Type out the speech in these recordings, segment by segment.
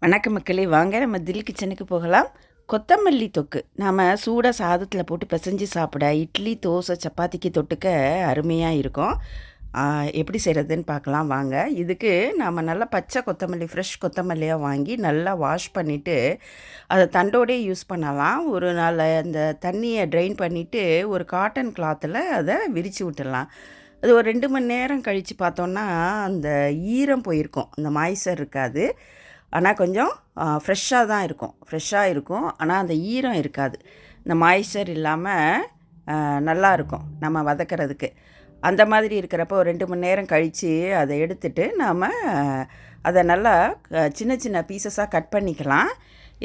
வணக்கம் மக்களே, வாங்க நம்ம தில் கிச்சனுக்கு போகலாம். கொத்தமல்லி தொக்கு நாம் சூடாக சாதத்தில் போட்டு பிசைஞ்சு சாப்பிட இட்லி, தோசை, சப்பாத்திக்கு தொட்டுக்க அருமையாக இருக்கும். எப்படி செய்கிறதுன்னு பார்க்கலாம் வாங்க. இதுக்கு நாம் நல்லா பச்சை கொத்தமல்லி, ஃப்ரெஷ் கொத்தமல்லியாக வாங்கி நல்லா வாஷ் பண்ணிவிட்டு அதை தண்டோடே யூஸ் பண்ணலாம். ஒரு நாள் அந்த தண்ணியை ட்ரைன் பண்ணிவிட்டு ஒரு காட்டன் கிளாத்தில் அதை விரித்து விட்டுடலாம். அது ஒரு 2 மணி நேரம் கழித்து பார்த்தோன்னா அந்த ஈரம் போயிருக்கும், அந்த மாய்ச்சர் இருக்காது. ஆனால் கொஞ்சம் ஃப்ரெஷ்ஷாக இருக்கும். ஆனால் அந்த ஈரம் இருக்காது. இந்த மாய்ஸ்சர் இல்லாமல் நல்லாயிருக்கும் நம்ம வதக்கிறதுக்கு. அந்த மாதிரி இருக்கிறப்போ ஒரு 2 மணி நேரம் கழித்து அதை எடுத்துட்டு நாம் அதை நல்லா சின்ன சின்ன பீசஸாக கட் பண்ணிக்கலாம்.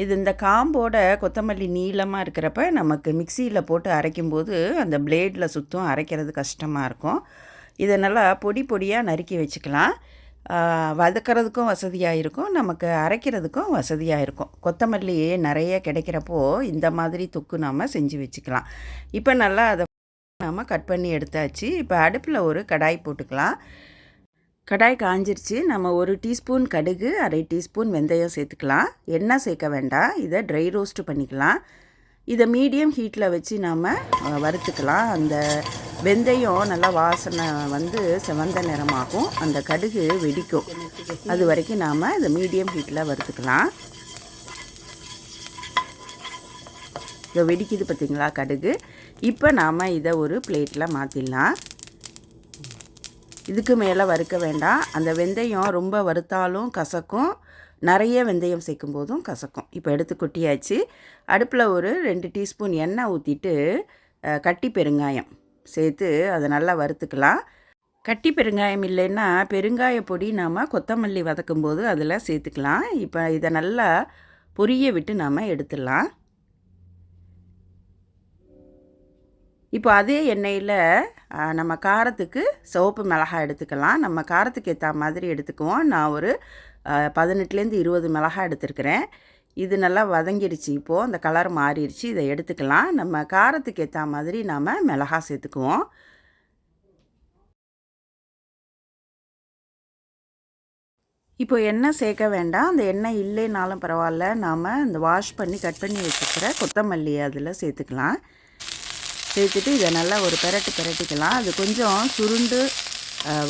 இது இந்த காம்போட கொத்தமல்லி நீளமாக இருக்கிறப்ப நமக்கு மிக்சியில் போட்டு அரைக்கும்போது அந்த பிளேடில் சுற்றும் அரைக்கிறது கஷ்டமாக இருக்கும். இதை நல்லா பொடி பொடியாக நறுக்கி வச்சுக்கலாம். வதக்கிறதுக்கும் வசதியாக இருக்கும், நமக்கு அரைக்கிறதுக்கும் வசதியாக இருக்கும். கொத்தமல்லி நிறைய கிடைக்கிறப்போ இந்த மாதிரி தொக்கு நாம் செஞ்சு வச்சுக்கலாம். இப்போ நல்லா அதை நாம் கட் பண்ணி எடுத்தாச்சு. இப்போ அடுப்பில் ஒரு கடாய் போட்டுக்கலாம். கடாய் காஞ்சிருச்சு. நம்ம 1 டீஸ்பூன் கடுகு, 1/2 டீஸ்பூன் வெந்தயம் சேர்த்துக்கலாம். எண்ணெய் சேர்க்க வேண்டாம், இதை ட்ரை ரோஸ்ட்டு பண்ணிக்கலாம். இதை மீடியம் ஹீட்டில் வச்சு நாம் வறுத்துக்கலாம். அந்த வெந்தயம் நல்லா வாசனை செவந்த நிறமாகும், அந்த கடுகு வெடிக்கும். அது வரைக்கும் நாம் இதை மீடியம் ஹீட்டில் வறுத்துக்கலாம். இதை வெடிக்குது பார்த்திங்களா கடுகு. இப்போ நாம் இதை ஒரு பிளேட்டில் மாற்றிடலாம். இதுக்கு மேலே வறுக்க வேண்டாம். அந்த வெந்தயம் ரொம்ப வறுத்தாலும் கசக்கும், நிறைய வெந்தயம் சேர்க்கும் போதும் கசக்கும். இப்போ எடுத்து கொட்டியாச்சு. அடுப்பில் ஒரு 2 டீஸ்பூன் எண்ணெய் ஊற்றிட்டு கட்டி பெருங்காயம் சேர்த்து அதை நல்லா வறுத்துக்கலாம். கட்டி பெருங்காயம் இல்லைன்னா பெருங்காய பொடி நாம் கொத்தமல்லி வதக்கும்போது அதில் சேர்த்துக்கலாம். இப்போ இதை நல்லா பொரிய விட்டு நாம் எடுத்துடலாம். இப்போ அதே எண்ணெயில் நம்ம காரத்துக்கு சிவப்பு மிளகாய் எடுத்துக்கலாம். நம்ம காரத்துக்கு ஏற்ற மாதிரி எடுத்துக்குவோம். நான் ஒரு 18லேருந்து 20 மிளகாய் எடுத்துருக்கிறேன். இது நல்லா வதங்கிடுச்சு. இப்போது அந்த கலர் மாறிடுச்சு. இதை எடுத்துக்கலாம். நம்ம காரத்துக்கு ஏற்ற மாதிரி நாம் மிளகாய் சேர்த்துக்குவோம். இப்போ எண்ணெய் சேர்க்க வேண்டாம். அந்த எண்ணெய் இல்லைனாலும் பரவாயில்ல, நாம் இந்த வாஷ் பண்ணி கட் பண்ணி வச்சுக்கிற கொத்தமல்லி அதில் சேர்த்துக்கலாம். சேர்த்துட்டு இதை நல்லா ஒரு பெரட்டிக்கலாம். அது கொஞ்சம் சுருண்டு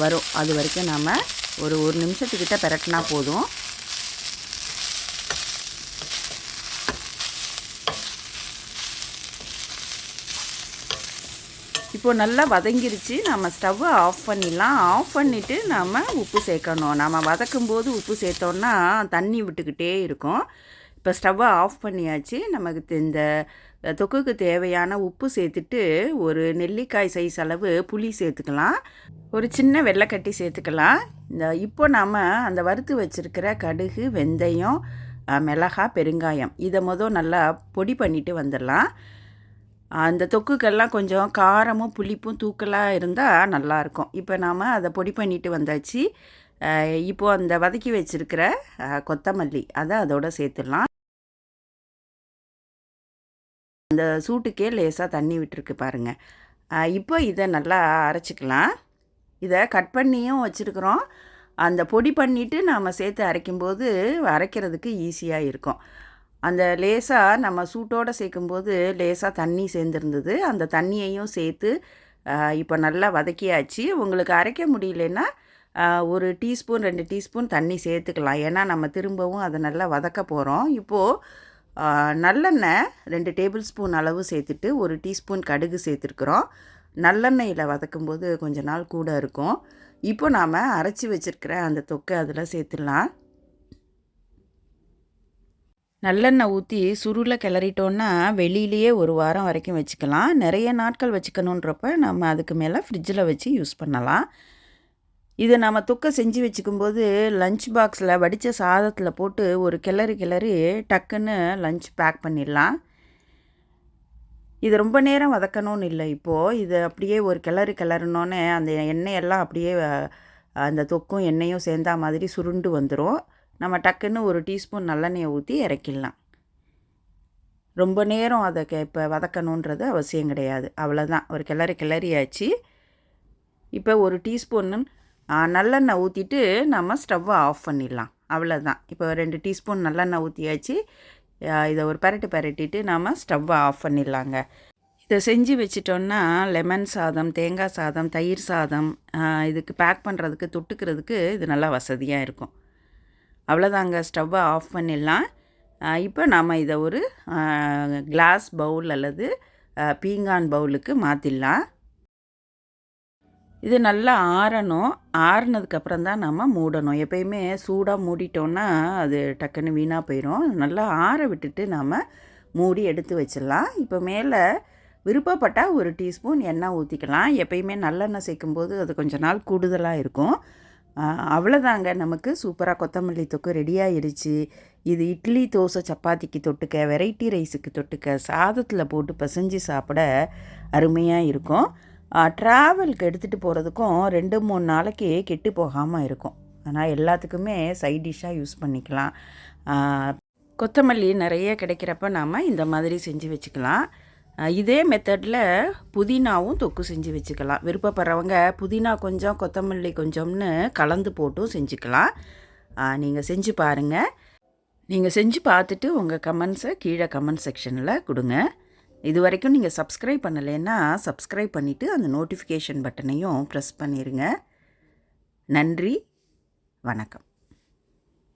வரும். அது வரைக்கும் நாம் ஒரு 1 நிமிஷத்துக்கிட்ட பெரட்டினா போதும். இப்போது நல்லா வதங்கிருச்சு. நம்ம ஸ்டவ்வை ஆஃப் பண்ணிடலாம். ஆஃப் பண்ணிவிட்டு நாம் உப்பு சேர்க்கணும். நம்ம வதக்கும்போது உப்பு சேர்த்தோன்னா தண்ணி விட்டுக்கிட்டே இருக்கும். இப்போ ஸ்டவ்வை ஆஃப் பண்ணியாச்சு. நமக்கு இந்த தொக்குக்கு தேவையான உப்பு சேர்த்துட்டு ஒரு நெல்லிக்காய் சைஸ் அளவு புளி சேர்த்துக்கலாம். ஒரு சின்ன வெள்ளைக்கட்டி சேர்த்துக்கலாம். இப்போ நாம் அந்த வறுத்து வச்சுருக்கிற கடுகு, வெந்தயம், மிளகாய், பெருங்காயம் இதை நல்லா பொடி பண்ணிவிட்டு வந்துடலாம். அந்த தொக்குக்கெல்லாம் கொஞ்சம் காரமும் புளிப்பும் தூக்கலாக இருந்தால் நல்லாயிருக்கும். இப்போ நாம் அதை பொடி பண்ணிவிட்டு வந்தாச்சு. இப்போது அந்த வதக்கி வச்சுருக்கிற கொத்தமல்லி அதை அதோடு சேர்த்துடலாம். அந்த சூட்டுக்கே லேசாக தண்ணி விட்டுருக்கு பாருங்கள். இப்போ இதை நல்லா அரைச்சிக்கலாம். இதை கட் பண்ணியும் வச்சுருக்குறோம். அந்த பொடி பண்ணிவிட்டு நாம் சேர்த்து அரைக்கும்போது அரைக்கிறதுக்கு ஈஸியாக இருக்கும். அந்த லேசாக நம்ம சூட்டோடு சேர்க்கும்போது லேசாக தண்ணி சேர்ந்துருந்தது. அந்த தண்ணியையும் சேர்த்து இப்போ நல்லா வதக்கியாச்சு. உங்களுக்கு அரைக்க முடியலன்னா 1 டீஸ்பூன் 2 டீஸ்பூன் தண்ணி சேர்த்துக்கலாம். ஏன்னா நம்ம திரும்பவும் அதை நல்லா வதக்க போகிறோம். இப்போது நல்லெண்ணெய் 2 டேபிள் ஸ்பூன் அளவு சேர்த்துட்டு 1 டீஸ்பூன் கடுகு சேர்த்துருக்குறோம். நல்லெண்ணெயில் வதக்கும்போது கொஞ்ச நாள் கூட இருக்கும். இப்போ நாம் அரைச்சி வச்சுருக்கிற அந்த தொக்கை அதில் சேர்த்துடலாம். நல்லெண்ணெய் ஊற்றி சுருளை கிளறிட்டோன்னா வெளியிலேயே 1 வாரம் வரைக்கும் வச்சுக்கலாம். நிறைய நாட்கள் வச்சுக்கணுன்றப்ப நம்ம அதுக்கு மேலே ஃப்ரிட்ஜில் வச்சு யூஸ் பண்ணலாம். இதை நம்ம தொக்கை செஞ்சு வச்சுக்கும்போது லஞ்ச் பாக்ஸில் வடித்த சாதத்தில் போட்டு ஒரு கிளறி டக்குன்னு லஞ்ச் பேக் பண்ணிடலாம். இது ரொம்ப நேரம் வதக்கணும்னு இல்லை. இப்போது இது அப்படியே ஒரு கிளறினோன்னே அந்த எண்ணெயெல்லாம் அப்படியே அந்த தொக்கும் எண்ணெயும் சேர்ந்தா மாதிரி சுருண்டு வந்துடும். நம்ம டக்குன்னு 1 டீஸ்பூன் நல்லெண்ணெயை ஊற்றி இறக்கிடலாம். ரொம்ப நேரம் அதை இப்போ வதக்கணுன்றது அவசியம் கிடையாது. அவ்வளோதான், ஒரு கிளறியாச்சு. இப்போ 1 டீஸ்பூன் நல்லெண்ணெய் ஊற்றிட்டு நம்ம ஸ்டவ்வை ஆஃப் பண்ணிடலாம். அவ்வளோதான். இப்போ 2 டீஸ்பூன் நல்லெண்ணெய் ஊற்றியாச்சு. இதை ஒரு பெரட்டிட்டு நாம் ஸ்டவ்வை ஆஃப் பண்ணிடலாங்க. இதை செஞ்சு வச்சிட்டோன்னா லெமன் சாதம், தேங்காய் சாதம், தயிர் சாதம் இதுக்கு பேக் பண்ணுறதுக்கு தொட்டுக்கிறதுக்கு இது நல்லா வசதியாக இருக்கும். அவ்வளோதாங்க, ஸ்டவ்வை ஆஃப் பண்ணிடலாம். இப்போ நாம் இதை ஒரு கிளாஸ் பவுல் அல்லது பீங்கான் பவுலுக்கு மாற்றிடலாம். இது நல்லா ஆறணும். ஆறுனதுக்கப்புறம் தான் நம்ம மூடணும். எப்பயுமே சூடாக மூடிட்டோன்னா அது டக்குன்னு வீணாக போயிடும். நல்லா ஆற விட்டுட்டு நாம் மூடி எடுத்து வச்சிடலாம். இப்போ மேலே விருப்பப்பட்டால் 1 டீஸ்பூன் எண்ணெய் ஊற்றிக்கலாம். எப்பயுமே நல்லெண்ணெய் சேர்க்கும்போது அது கொஞ்சம் நாள் கூடுதலாக இருக்கும். அவ்வளோதாங்க, நமக்கு சூப்பராக கொத்தமல்லி தொக்கு ரெடி ஆயிடுச்சு. இது இட்லி, தோசை, சப்பாத்திக்கு தொட்டுக்க, வெரைட்டி ரைஸுக்கு தொட்டுக்க, சாதத்தில் போட்டு பிசைஞ்சு சாப்பிட அருமையாக இருக்கும். ட்ராவலுக்கு எடுத்துகிட்டு போகிறதுக்கும் 2-3 நாளைக்கு கெட்டு போகாமல் இருக்கும். ஆனால் எல்லாத்துக்குமே சைட் டிஷ்ஷாக யூஸ் பண்ணிக்கலாம். கொத்தமல்லி நிறைய கிடைக்கிறப்ப நாம் இந்த மாதிரி செஞ்சு வச்சுக்கலாம். இதே மெத்தடில் புதினாவும் தொக்கு செஞ்சு வச்சுக்கலாம். விருப்பப்படுறவங்க புதினா கொஞ்சம், கொத்தமல்லி கொஞ்சம்னு கலந்து போட்டும் செஞ்சுக்கலாம். நீங்கள் செஞ்சு பாருங்கள். நீங்கள் செஞ்சு பார்த்துட்டு உங்கள் கமெண்ட்ஸை கீழே கமெண்ட் செக்ஷனில் கொடுங்க. இது வரைக்கும் நீங்கள் சப்ஸ்கிரைப் பண்ணலைன்னா சப்ஸ்கிரைப் பண்ணிவிட்டு அந்த நோட்டிஃபிகேஷன் பட்டனையும் ப்ரெஸ் பண்ணிடுங்க. நன்றி, வணக்கம்.